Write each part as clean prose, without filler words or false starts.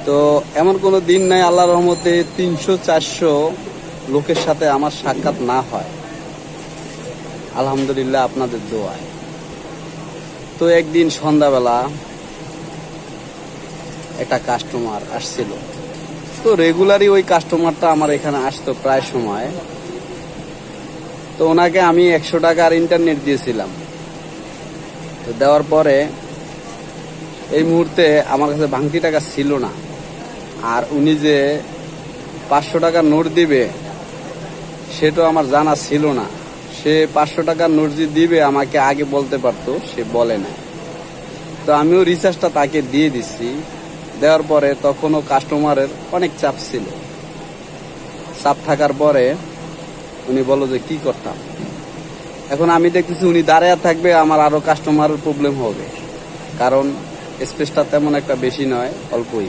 তো এমন কোনো দিন নাই আল্লাহর রহমতে 300-400 লোকের সাথে আমার সাক্ষাৎ না হয়, আলহামদুলিল্লাহ আপনাদের দোয়ায়। তো একদিন সন্ধ্যাবেলা একটা কাস্টমার আসছিল, তো রেগুলারই ওই কাস্টমারটা আমার এখানে আসতো প্রায় সময়। তো ওনাকে আমি 100 টাকার ইন্টারনেট দিয়েছিলাম। তো দেওয়ার পরে এই মুহূর্তে আমার কাছে ভাঙতি টাকা ছিল না, আর উনি যে 500 টাকার নোট দিবে সেটাও আমার জানা ছিল না। সে 500 টাকার নোট যে দিবে আমাকে আগে বলতে পারতো, সে বলে না। তো আমিও রিচার্জটা তাকে দিয়ে দিচ্ছি। দেওয়ার পরে তখনও কাস্টমারের অনেক চাপ ছিল। চাপ থাকার পরে উনি বলল যে কি করতাম। এখন আমি দেখতেছি উনি দাঁড়িয়ে থাকবে, আমার আরো কাস্টমারের প্রবলেম হবে, কারণ স্পেসটা তেমন একটা বেশি নয়, অল্পই।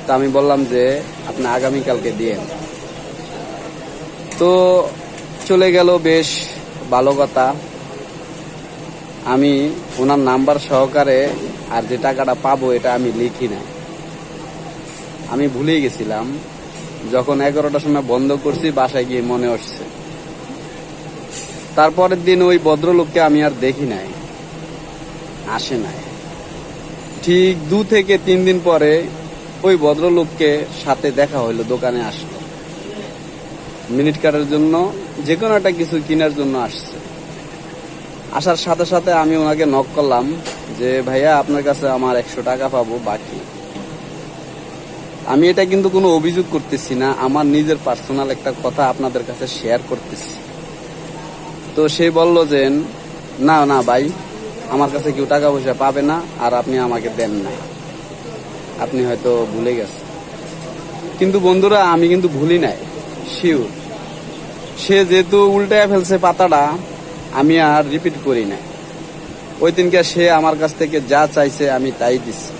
তো আমি বললাম যে আপনি আগামীকালকে দিয়েন। তো চলে গেল, বেশ ভালো কথা। আমি ওনার নাম্বার সহকারে আর যে টাকাটা পাবো এটা আমি লিখি না, আমি ভুলেই গেছিলাম। যখন 11টার সময় বন্ধ করছি বাসায় গিয়ে মনে আসছে। তারপরের দিন ওই ভদ্রলোককে আমি আর দেখি নাই, আসে নাই। ঠিক 2 থেকে 3 দিন পরে ওই ভদ্রলোককে সাথে দেখা হইলো, দোকানে আসলো মিনিট কাটার জন্য, যে কোনো একটা কিছু কেনার জন্য আসছে। আসার সাথে সাথে আমি ওনাকে নক করলাম যে ভাইয়া আপনার কাছে আমার 100 টাকা পাবো বাকি। আমি এটা কিন্তু কোনো অভিযোগ করতেছি না, আমার নিজের পার্সোনাল একটা কথা আপনাদের কাছে শেয়ার করতেছি। তো সে বলল যে না না ভাই, আমার কাছে কেউ টাকা পয়সা পাবে না, আর আপনি আমাকে দেন না, আপনি হয়তো ভুলে গেছেন। কিন্তু বন্ধুরা আমি কিন্তু ভুলি নাই, শিওর। সে যেহেতু উল্টায় ফেলছে পাতাটা, আমি আর রিপিট করি না। ওই দিনকে সে আমার কাছ থেকে যা চাইছে আমি তাই দিচ্ছি,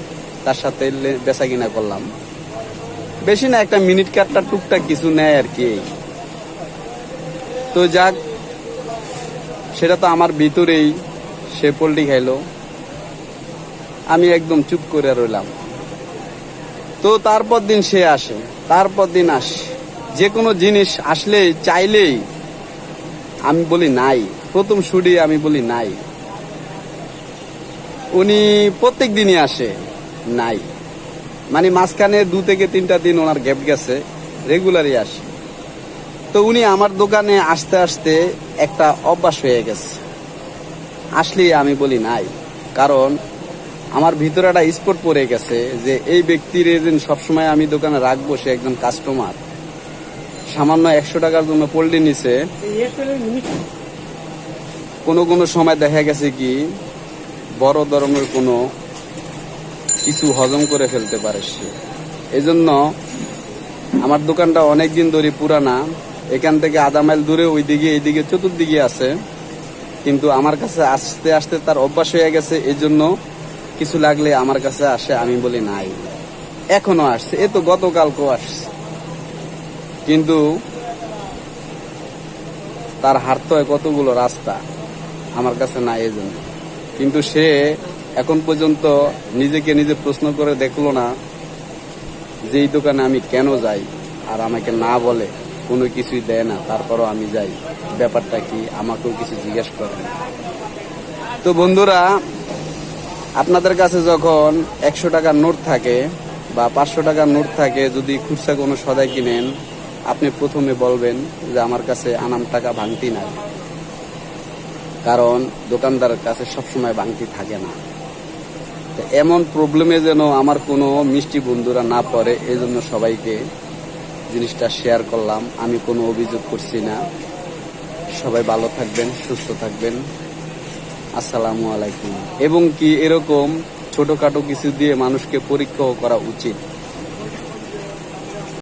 তার সাথে বেচা কিনা করলাম। বেশি না, একটা মিনিট কাটটা টুকটাক কিছু নেয় আর কি। তো যাক, সেটা তো আমার ভিতরেই। সে পোল্ট্রি খাইলো, আমি একদম চুপ করে রইলাম। তো তারপর দিন সে আসে, তারপর দিন আসে, যে কোনো জিনিস আসলেই চাইলেই আমি বলি নাই। প্রথম শুডি আমি বলি নাই। উনি প্রত্যেক দিনই আসে নাই, মানে মাঝখানে 2 থেকে 3টা দিন ওনার গ্যাপ গেছে, রেগুলারই আসে। তো উনি আমার দোকানে আসতে আসতে একটা অভ্যাস হয়ে গেছে, আসলেই আমি বলি নাই। কারণ আমার ভিতরে একটা স্পট পড়ে গেছে যে এই ব্যক্তির এজেন্ট সবসময় আমি দোকানে রাখবো, সে একজন কাস্টমার। সামান্য 100 টাকার জন্য পোল্ট্রি নিছে। কোনো সময় দেখা গেছে কি বড় ধরনের কোনো কিছু হজম করে ফেলতে পারে সে। এজন্য আমার দোকানটা অনেকদিন ধরে পুরানা, এখান থেকে আধা মাইল দূরে ওইদিকে এইদিকে চতুর্দিকে আছে। কিন্তু আমার কাছে আসতে আসতে তার অভ্যাস হয়ে গেছে, এই জন্য কিছু লাগলে আমার কাছে আসে, আমি বলি নাই। এখনো আসছে, এ তো গতকালকেও আসছে। কিন্তু তার হাঁটতে হয় কতগুলো রাস্তা, আমার কাছে নাই এই জন্য। কিন্তু সে এখন পর্যন্ত নিজেকে নিজে প্রশ্ন করে দেখলো না যে এই দোকানে আমি কেন যাই, আর আমাকে না বলে কোনো কিছুই দেয় না, তারপরও আমি যাই। ব্যাপারটা কি, আমাকেও কিছু জিজ্ঞেস করে না। তো বন্ধুরা, আপনাদের কাছে যখন 100 টাকার নোট থাকে বা 500 টাকার নোট থাকে, যদি খুচরা কোনো সদাই কিনেন, আপনি প্রথমে বলবেন যে আমার কাছে আনাম টাকা ভাঙতি নাই, কারণ দোকানদারের কাছে সবসময় ভাঙতি থাকে না। এমন প্রবলেমে যেন আমার কোনো মিষ্টি বন্ধুরা না পড়ে, এই জন্য সবাইকে জিনিসটা শেয়ার করলাম। আমি কোনো অভিযোগ করছি না। সবাই ভালো থাকবেন, সুস্থ থাকবেন। আসসালামু আলাইকুম। এবং কি এরকম ছোটখাটো কিছু দিয়ে মানুষকে পরীক্ষাও করা উচিত।